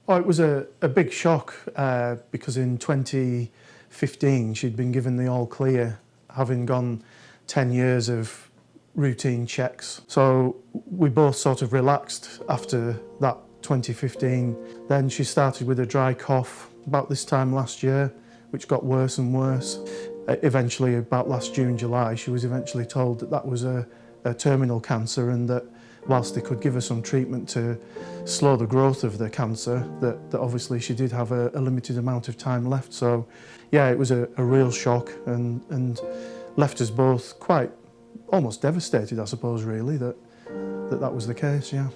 Oh, it was a big shock because in 2015 she'd been given the all clear, having gone 10 years of routine checks. So we both sort of relaxed after that 2015. Then she started with a dry cough about this time last year, which got worse and worse. Eventually, about last June, July, she was eventually told that that was a terminal cancer, and that whilst they could give her some treatment to slow the growth of the cancer, that obviously she did have a limited amount of time left. So yeah, it was a real shock and left us both quite almost devastated, I suppose, really, that was the case, yeah.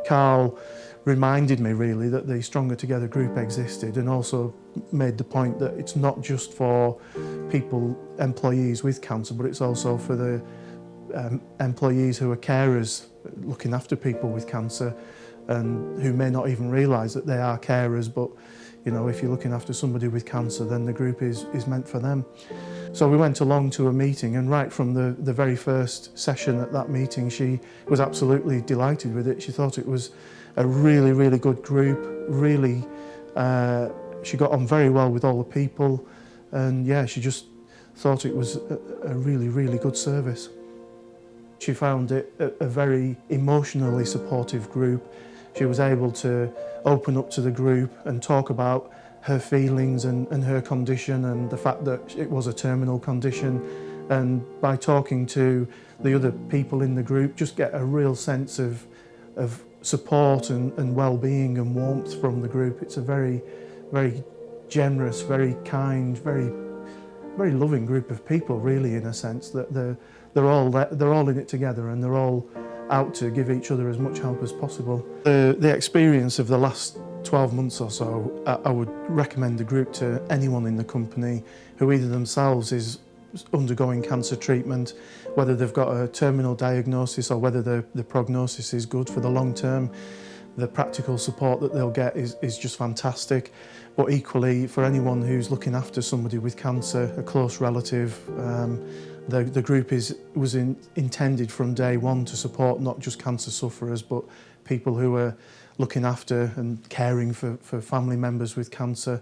Carl reminded me really that the Stronger Together group existed, and also made the point that it's not just for people, employees with cancer, but it's also for the employees who are carers looking after people with cancer, and who may not even realise that they are carers, but you know, if you're looking after somebody with cancer, then the group is meant for them. So we went along to a meeting, and right from the very first session at that meeting, she was absolutely delighted with it. She thought it was a really, really good group. Really, she got on very well with all the people, and yeah, she just thought it was a really, really good service. She found it a very emotionally supportive group. She was able to open up to the group and talk about her feelings and her condition, and the fact that it was a terminal condition. And by talking to the other people in the group, just get a real sense of support and well-being and warmth from the group. It's a very, very generous, very kind, very loving group of people, really, in a sense, that they're all in it together, and they're all out to give each other as much help as possible. The experience of the last 12 months or so, I would recommend the group to anyone in the company who either themselves is undergoing cancer treatment, whether they've got a terminal diagnosis or whether the prognosis is good for the long term. The practical support that they'll get is just fantastic. But equally, for anyone who's looking after somebody with cancer, a close relative, the group was intended from day one to support not just cancer sufferers, but people who are looking after and caring for family members with cancer.